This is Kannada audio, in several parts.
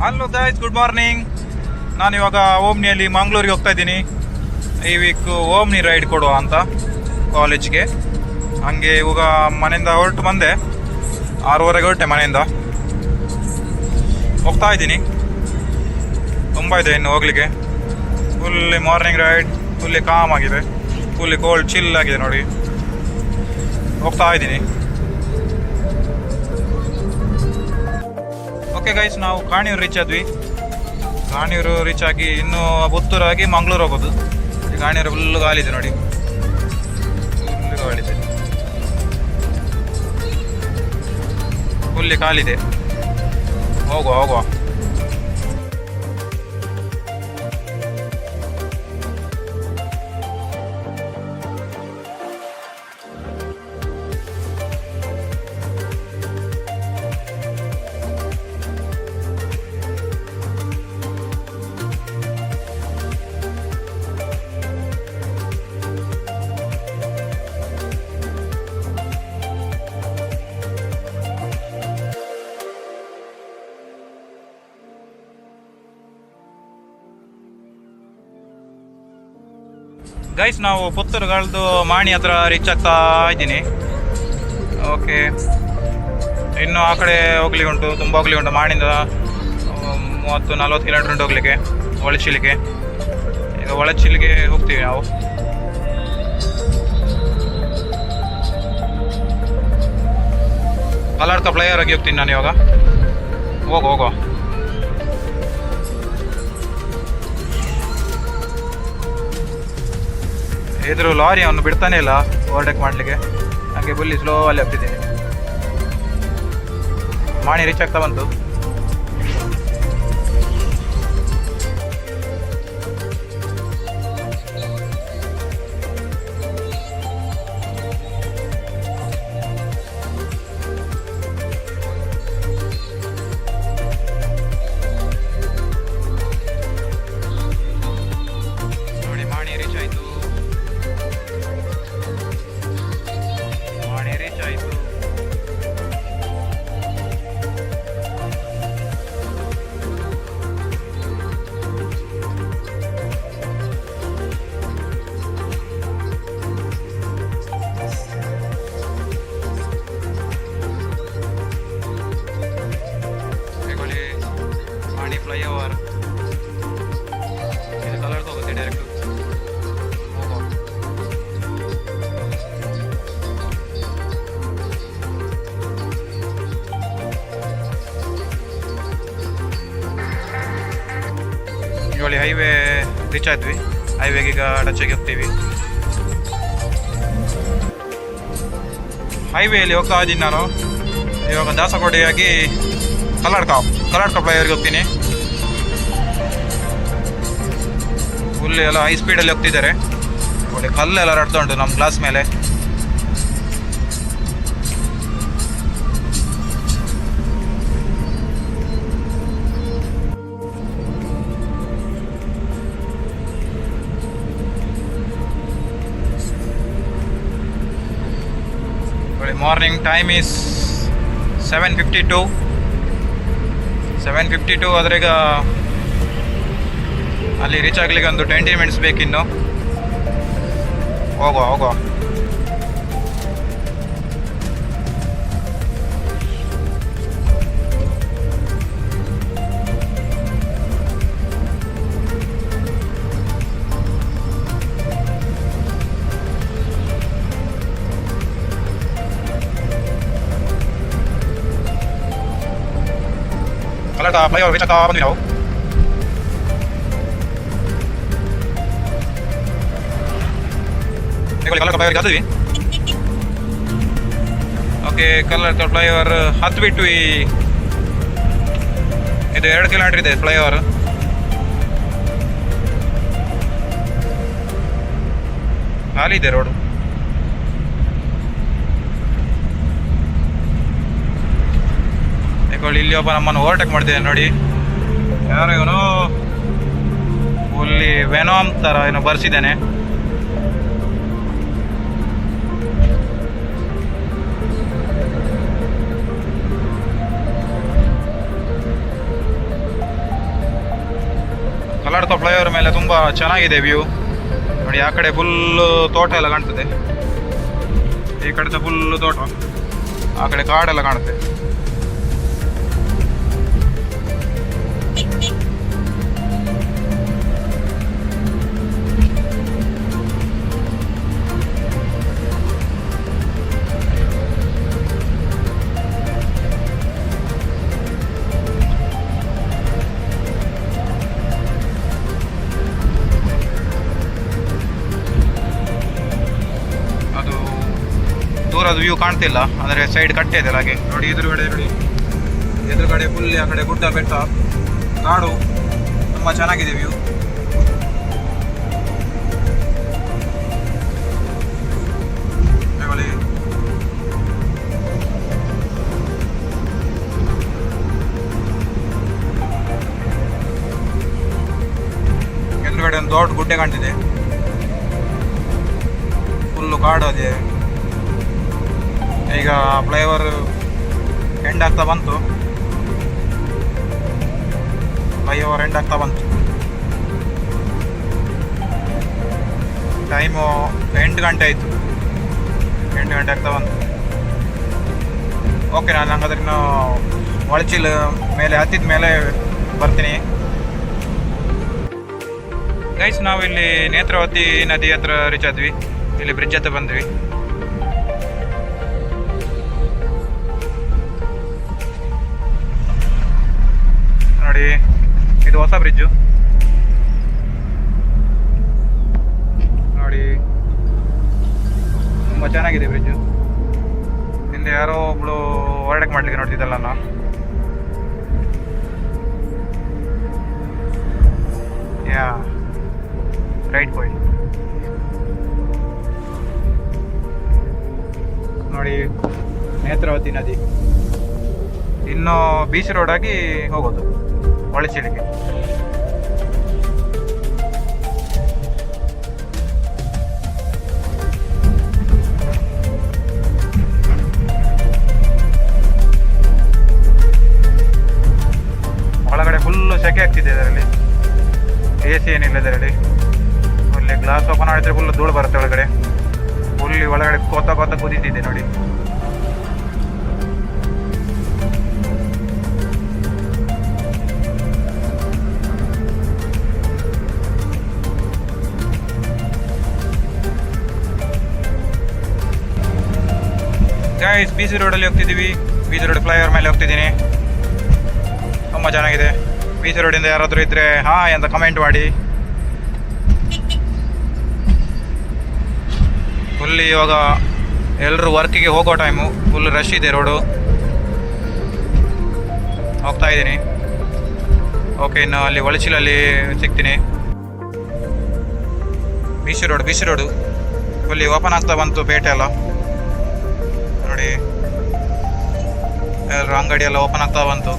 Hello guys, good morning. ನಾನು ಇವಾಗ ಓಮ್ನಿಯಲ್ಲಿ ಮಂಗಳೂರಿಗೆ ಹೋಗ್ತಾ ಇದ್ದೀನಿ. ಈ ವೀಕ್ ಓಮ್ನಿ ರೈಡ್ ಕೊಡುವ ಅಂತ ಕಾಲೇಜ್ಗೆ. ಹಂಗೆ ಇವಾಗ ಮನೆಯಿಂದ ಹೊರಟು ಬಂದೆ, 6:30 ಹೊರಟೆ ಮನೆಯಿಂದ. ಹೋಗ್ತಾ ಇದ್ದೀನಿ, ತುಂಬ ಇದೆ ಇನ್ನು ಹೋಗ್ಲಿಕ್ಕೆ. Fully morning ride, fully calm ಆಗಿದೆ, ಫುಲ್ಲಿ ಕೋಲ್ಡ್ ಚಿಲ್ ಆಗಿದೆ ನೋಡಿ. ಹೋಗ್ತಾ ಇದ್ದೀನಿ. ಓಕೆ ಗೈಸ್, ನಾವು ಕಾಣಿಯೂರು ರೀಚ್ ಆದ್ವಿ. ಕಾಣಿಯೂರು ರೀಚ್ ಆಗಿ ಇನ್ನು ಪುತ್ತೂರಾಗಿ ಮಂಗಳೂರು ಹೋಗೋದು. ಕಾಣಿಯೂರು ಫುಲ್ಲು ಗಾಳಿದೆ ನೋಡಿ, ಫುಲ್ಲು ಗಾಳಿದೆ, ಫುಲ್ಲಿ ಕಾಲಿದೆ. ಹೋಗುವ ಹೋಗುವ. ಗೈಸ್, ನಾವು ಪುತ್ತೂರುಗಳದ್ದು ಮಾಣಿ ಹತ್ರ ರೀಚ್ ಆಗ್ತಾ ಇದ್ದೀನಿ. ಓಕೆ, ಇನ್ನು ಆ ಕಡೆ ಹೋಗ್ಲಿಕ್ಕೆ ಉಂಟು, ತುಂಬ ಹೋಗ್ಲಿಕ್ಕೆ ಉಂಟು. ಮಾಣಿಂದ 30-40 ಕಿಲೋಮೀಟರ್ ಉಂಟು ಹೋಗ್ಲಿಕ್ಕೆ ಒಳಚಿಲಿಗೆ. ಈಗ ಒಳಚಿಲಿಗೆ ಹೋಗ್ತೀವಿ ನಾವು. ಕಲ್ಲಡ್ಕ ಫ್ಲೈಓವರ್ ಆಗಿ ಹೋಗ್ತೀನಿ ನಾನು ಇವಾಗ. ಹೋಗೋ ಎದುರು ಲಾರಿ ಅವನು ಬಿಡ್ತಾನೆ ಇಲ್ಲ ಓವರ್ಟೇಕ್ ಮಾಡಲಿಕ್ಕೆ. ಹಾಗೆ ಫುಲ್ಲಿ ಸ್ಲೋ ಅಲ್ಲಿ ಹೋಗ್ತಿದ್ದೀನಿ. ಮಾಣಿ ರೀಚ್ ಆಗ್ತಾ ಬಂತು. ನೋಡಿ, ಮಾಣಿ ರೀಚ್ ಆಯಿತು. ಫ್ಲೈಓವರ್ ಇದು ಕಲರ್ ಹೋಗುತ್ತೆ ಡೈರೆಕ್ಟ್. ಹೋಗೋ. ಇವಾಗ ಹೈವೇ ರೀಚ್ ಆದ್ವಿ. ಹೈವೇಗೆ ಈಗ ಟಚ್ಗೆ ಹೋಗ್ತೀವಿ. ಹೈವೇಯಲ್ಲಿ ಹೋಗ್ತಾ ಇದ್ದೀನಿ ನಾನು ಇವಾಗ. ದಾಸಕೋಟೆಯಾಗಿ ಕಲ್ಲಡ್ಕ ಫ್ಲೈಓವರ್ಗೆ ಹೋಗ್ತೀನಿ. ಫುಲ್ ಎಲ್ಲ ಹೈ ಸ್ಪೀಡಲ್ಲಿ ಹೋಗ್ತಿದ್ದಾರೆ ನೋಡಿ. ಕಲ್ಲೆಲ್ಲ ರಡ್ತಾ ಉಂಟು ನಮ್ಮ ಗ್ಲಾಸ್ ಮೇಲೆ. Morning time is 7:52. ಆದರೆ ಈಗ ಅಲ್ಲಿ ರೀಚ್ ಆಗ್ಲಿಕ್ಕೆ ಒಂದು 20 ಮಿನಿಟ್ಸ್ ಬೇಕಿನ್ನು. ಹೋಗೋ. ಕಲ್ಲಡ್ಕ ಫ್ಲೈಓವರ್ ರೀಚ್ ಆಗ್ತಾ ಬಂದ್ವಿ ನಾವು. ಕಲ್ಲಡ್ಕ ಫ್ಲೈಓವರ್ಗೆ ಹತ್ತಿದ್ವಿ. ಓಕೆ, ಕಲ್ಲಡ್ಕ ಫ್ಲೈಓವರ್ ಹತ್ತು ಬಿಟ್ವಿ. ಇದು 2 ಕಿಲೋಮೀಟರ್ ಇದೆ ಫ್ಲೈಓವರ್. ಖಾಲಿ ಇದೆ ರೋಡು. ಇಲ್ಲಿ ಒಬ್ಬ ನಮ್ಮನ್ನು ಓವರ್ಟೇಕ್ ಮಾಡ್ತಿದ್ದಾನೆ ನೋಡಿ. ಯಾರು ಇವನು? ಫುಲ್ಲಿ ವೆನಾಮ್ ಥರ ಏನೋ ಬರ್ಸಿದ್ದಾನೆ. ಗೋಕಾಕ ಫ್ಲೈಓವರ್ ಮೇಲೆ ತುಂಬ ಚೆನ್ನಾಗಿದೆ ವ್ಯೂ ನೋಡಿ. ಆ ಕಡೆ ಫುಲ್ಲು ತೋಟ ಎಲ್ಲ ಕಾಣ್ತದೆ, ಈ ಕಡೆ ಸಹ ಫುಲ್ಲು ತೋಟ, ಆ ಕಡೆ ಕಾಡೆಲ್ಲ ಕಾಣುತ್ತೆ. ದೂರದ ವ್ಯೂ ಕಾಣ್ತಿಲ್ಲ, ಅಂದರೆ ಸೈಡ್ ಕಟ್ಟೆ ಇದೆ ಹಾಗೆ ನೋಡಿ. ಎದುರುಗಡೆ ಫುಲ್ಲಿ ಆ ಕಡೆ ಗುಡ್ಡ ಬೆಟ್ಟ ಕಾಡು, ತುಂಬ ಚೆನ್ನಾಗಿದೆ ವ್ಯೂ. ಎದುರುಗಡೆ ಒಂದು ದೊಡ್ಡ ಗುಡ್ಡೆ ಕಾಣ್ತಿದೆ, ಫುಲ್ಲು ಕಾಡು ಅದೇ. ಈಗ ಫ್ಲೈಓವರ್ ಎಂಡ್ ಆಗ್ತಾ ಬಂತು, ಟೈಮು 8 ಗಂಟೆ ಆಯಿತು, 8 ಗಂಟೆ ಆಗ್ತಾ ಬಂತು. ಓಕೆ, ನಾನು ಹಂಗಾದ್ರೆ ಇನ್ನು ಒಳಚಿಲ್ ಮೇಲೆ ಹತ್ತಿದ ಮೇಲೆ ಬರ್ತೀನಿ ಗೈಸ್. ನಾವಿಲ್ಲಿ ನೇತ್ರಾವತಿ ನದಿ ಹತ್ರ ರೀಚ್ ಆದ್ವಿ, ಇಲ್ಲಿ ಬ್ರಿಡ್ಜ್ ಹತ್ರ ಬಂದ್ವಿ. ನೋಡಿ, ಇದು ಹೊಸ ಬ್ರಿಡ್ಜು ನೋಡಿ, ತುಂಬ ಚೆನ್ನಾಗಿದೆ ಬ್ರಿಡ್ಜು. ಹಿಂದೆ ಯಾರೋ ಒಬ್ಳು ಓವರ್ಟೇಕ್ ಮಾಡ್ಲಿಕ್ಕೆ ನೋಡ್ತಿದ್ದಲ್ಲ ನಾನು. ಯಾ ರೈಟ್ ಪಾಯಿಂಟ್ ನೋಡಿ, ನೇತ್ರಾವತಿ ನದಿ. ಇನ್ನು ಬೀಚ್ ರೋಡ್ ಆಗಿ ಹೋಗೋದು ಒಳಚೀಲಿಗೆ. ಒಳಗಡೆ ಫುಲ್ಲು ಸೆಕೆ ಆಗ್ತಿದೆ ಇದರಲ್ಲಿ, AC ಏನಿಲ್ಲ ಇದರಲ್ಲಿ. ಅಲ್ಲಿ ಗ್ಲಾಸ್ ಓಪನ್ ಮಾಡಿದ್ರೆ ಫುಲ್ ಧೂಳು ಬರುತ್ತೆ ಒಳಗಡೆ, ಫುಲ್ಲಿ ಒಳಗಡೆ ಕೊತ್ತ ಕುದೀತಿದೆ ನೋಡಿ. ಗೈಸ್, ಬೀಚ್ ರೋಡಲ್ಲಿ ಹೋಗ್ತಿದ್ದೀವಿ, ಬೀಚ್ ರೋಡ್ ಫ್ಲೈಓವರ್ ಮೇಲೆ ಹೋಗ್ತಿದ್ದೀನಿ. ತುಂಬ ಚೆನ್ನಾಗಿದೆ. ಬೀಚ್ ರೋಡಿಂದ ಯಾರಾದರೂ ಇದ್ದರೆ ಹಾಯ್ ಅಂತ ಕಮೆಂಟ್ ಮಾಡಿ. ಫುಲ್ಲಿ ಇವಾಗ ಎಲ್ಲರೂ ವರ್ಕಿಗೆ ಹೋಗೋ ಟೈಮು, ಫುಲ್ ರಶ್ ಇದೆ ರೋಡು. ಹೋಗ್ತಾ ಇದ್ದೀನಿ. ಓಕೆ, ಇನ್ನು ಅಲ್ಲಿ ಒಳಚಿಲಲ್ಲಿ ಸಿಗ್ತೀನಿ. ಬೀಚ್ ರೋಡು ಫುಲ್ಲಿ ಓಪನ್ ಆಗ್ತಾ ಬಂತು, ಪೇಟೆ ಎಲ್ಲ ನೋಡಿ, ಎಲ್ಲರೂ ಅಂಗಡಿ ಎಲ್ಲ ಓಪನ್ ಆಗ್ತಾ ಬಂತು.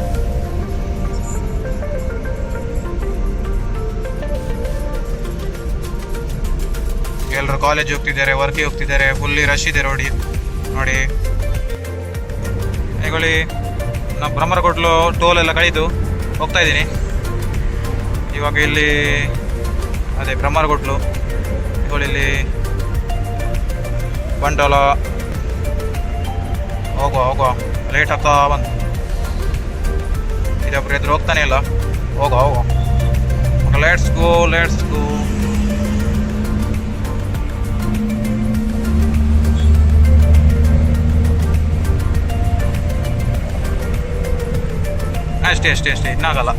ಎಲ್ಲರೂ ಕಾಲೇಜ್ ಹೋಗ್ತಿದ್ದಾರೆ, ವರ್ಕಿಗೆ ಹೋಗ್ತಿದ್ದಾರೆ, ಫುಲ್ಲಿ ರಶ್ ಇದೆ ರೋಡಿ ನೋಡಿ. ಈಗಳಿ ನಾವು ಬ್ರಹ್ಮರಕೋಟ್ಲು ಟೋಲ್ ಎಲ್ಲ ಕಳೀತು ಹೋಗ್ತಾ ಇದ್ದೀನಿ. ಇವಾಗ ಇಲ್ಲಿ ಅದೇ ಬ್ರಹ್ಮರಕೋಟ್ಲು, ಇಲ್ಲಿ ಬಂಟೋಲ ಹೋಗುವ ಲೇಟ್ ಆಗ್ತಾ ಬಂತು. ಇದೊಬ್ಬರು ಎದುರು ಹೋಗ್ತಾನೆ ಇಲ್ಲ, ಹೋಗುವ ಲೆಟ್ಸ್ ಗೋ. ಅಷ್ಟೇ ಇನ್ನಾಗಲ್ಲ.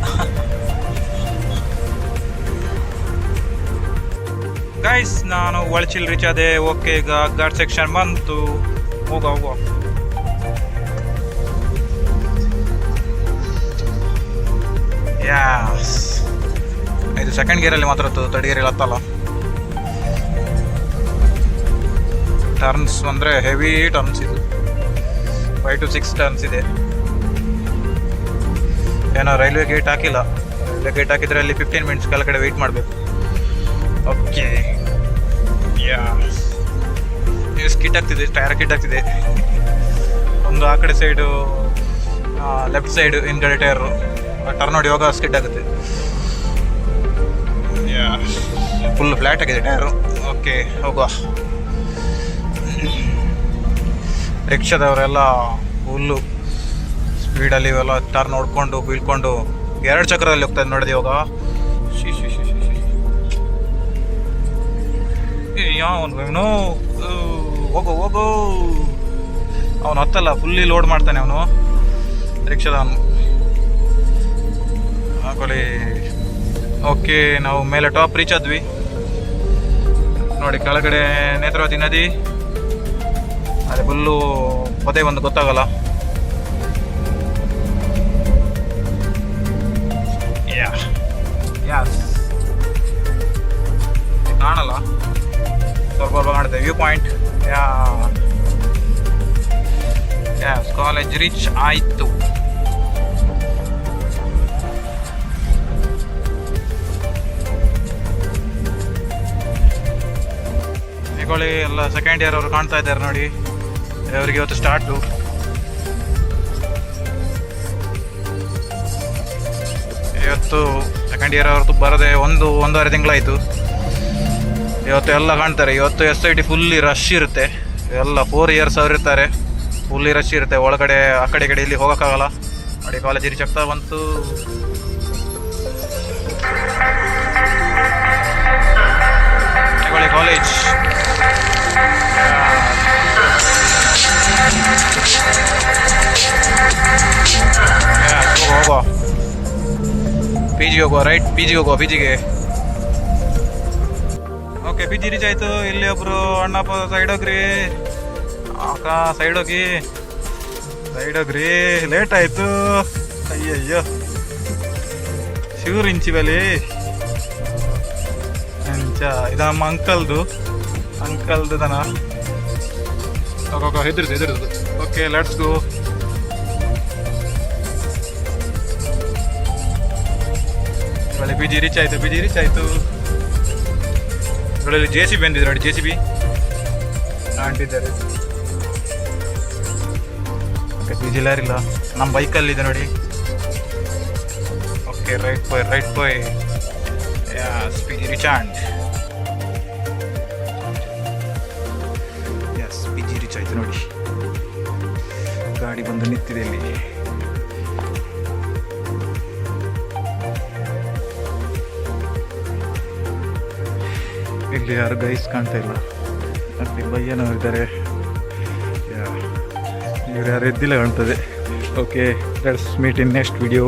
ಗೈಸ್, ನಾನು ಒಳಚಿಲ್ ರೀಚ್ ಆದೆ. ಓಕೆ, ಈಗ ಘಾಟ್ ಸೆಕ್ಷನ್ ಬಂತು, ಹೋಗುವ. ಯಾಸ್, ಇದು ಸೆಕೆಂಡ್ ಗೇರಲ್ಲಿ ಮಾತ್ರ ತರ್ಡ್ ಗೇರಲ್ಲಿ ಹತ್ತಲ್ಲ. ಟರ್ನ್ಸ್ ಅಂದರೆ ಹೆವಿ ಟರ್ನ್ಸ್, ಇದು 5 to 6 ಟರ್ನ್ಸ್ ಇದೆ. ಏನೋ ರೈಲ್ವೆ ಗೇಟ್ ಹಾಕಿಲ್ಲ, ರೈಲ್ವೆ ಗೇಟ್ ಹಾಕಿದರೆ ಅಲ್ಲಿ 15 ಮಿನಿಟ್ಸ್ ಕೆಳಗಡೆ ವೆಯ್ಟ್ ಮಾಡಬೇಕು. ಓಕೆ, ಸ್ಕಿಟ್ ಆಗ್ತಿದೆ, ಟೈರ್ ಕಿಟ್ ಆಗ್ತಿದೆ. ಒಂದು ಆ ಕಡೆ ಸೈಡು, ಲೆಫ್ಟ್ ಸೈಡು ಹಿಂದ್ಗಡೆ ಟೈರು ಟರ್ನ್ ನೋಡಿ ಹೋಗ ಸ್ಕಿಟ್ ಆಗುತ್ತೆ. ಫುಲ್ ಫ್ಲ್ಯಾಟ್ ಆಗಿದೆ ಟೈರು. ಓಕೆ ಹೋಗುವ. ರಿಕ್ಷಾದವರೆಲ್ಲ ಫುಲ್ಲು ಸ್ಪೀಡಲ್ಲಿ ಇವೆಲ್ಲ ಟರ್ನ್ ನೋಡ್ಕೊಂಡು ಬೀಳ್ಕೊಂಡು 2 ಚಕ್ರದಲ್ಲಿ ಹೋಗ್ತದೆ ನೋಡಿದೆ ಇವಾಗ. ಅವನು ಹೋಗು ಹೋಗು, ಅವನು ಹತ್ತಲ್ಲ, ಫುಲ್ಲಿ ಲೋಡ್ ಮಾಡ್ತಾನೆ ಅವನು ರಿಕ್ಷಾದವನು. ಹಾಕೊಳ್ಳಿ. ಓಕೆ, ನಾವು ಮೇಲೆ ಟಾಪ್ ರೀಚ್ ಆದ್ವಿ ನೋಡಿ. ಕೆಳಗಡೆ ನೇತ್ರಾವತಿ ನದಿ, ಅದೇ ಫುಲ್ಲು ಪದೇ ಒಂದು ಗೊತ್ತಾಗಲ್ಲ. ಕಾಣಲ್ಲ, ಸ್ವಲ್ಪ ಕಾಣುತ್ತೆ ವ್ಯೂ ಪಾಯಿಂಟ್. ಕಾಲೇಜ್ ರೀಚ್ ಆಯಿತು. ಹೇಳಿ ಎಲ್ಲ ಸೆಕೆಂಡ್ ಇಯರ್ ಅವರು ಕಾಣ್ತಾ ಇದ್ದಾರೆ ನೋಡಿ. ಅವರಿಗೆ ಇವತ್ತು ಸ್ಟಾರ್ಟು. ಇವತ್ತು ಸೆಕೆಂಡ್ ಇಯರ್ ಅವ್ರದ್ದು ಬರದೆ 1-1.5 ತಿಂಗಳಾಯಿತು. ಇವತ್ತು ಎಲ್ಲ ಕಾಣ್ತಾರೆ. ಇವತ್ತು SIT ಫುಲ್ಲಿ ರಶ್ ಇರುತ್ತೆ. ಎಲ್ಲ 4 ಇಯರ್ಸ್ ಅವ್ರು ಇರ್ತಾರೆ, ಫುಲ್ಲಿ ರಶ್ ಇರುತ್ತೆ. ಒಳಗಡೆ ಆ ಕಡೆ ಈ ಕಡೆ ಇಲ್ಲಿ ಹೋಗೋಕ್ಕಾಗಲ್ಲ ನೋಡಿ. ಕಾಲೇಜ್ ರೀಚ್ ಆಗ್ತಾ ಬಂತು. ಕಾಲೇಜ್ ಹೋಗುವ. PG ಹೋಗುವ, ರೈಟ್ PG ಹೋಗುವ, PGಗೆ. ಓಕೆ, PG ರೀಚ್ ಆಯಿತು. ಇಲ್ಲಿ ಒಬ್ಬರು ಅಣ್ಣಪ್ಪ ಸೈಡ್ ಹೋಗ್ರಿ, ಅಕ್ಕ ಸೈಡ್ ಹೋಗಿ, ಸೈಡ್ ಹೋಗ್ರಿ, ಲೇಟ್ ಆಯಿತು. ಅಯ್ಯಯ್ಯೋ, ಶಿವ್ರು ಇಂಚಿ ಬಲಿ ಇಂಚ. ಇದು ನಮ್ಮ ಅಂಕಲ್ದು ದನ. ಹೆದರ್ದು. Okay, let's go. ಒಳ್ಳೆ PG ರೀಚ್ ಆಯಿತು. ಒಳ್ಳೆ JCB ಬಂದಿದ್ರು ನೋಡಿ, JCB ಅಂಟಿದ್ದಾರೆ. ಓಕೆ, PG ಯಾರಿಲ್ಲ, ನಮ್ಮ ಬೈಕಲ್ಲಿದೆ ನೋಡಿ. Okay, right bye. PG reach ಆಯ್ತು ನೋಡಿ. ಗಾಡಿ ಬಂದು ನಿಂತಿದೆ ಇಲ್ಲಿ. ಇಲ್ಲಿ ಯಾರು ಗೈಸ್ ಕಾಣ್ತಾ ಇಲ್ಲ. ಅಲ್ಲಿ ಬಯ್ಯನವರಿದ್ದಾರೆ, ಇವ್ರು ಯಾರು ಎದ್ದಿಲ್ಲ ಕಾಣ್ತದೆ. Okay, let's meet in next video.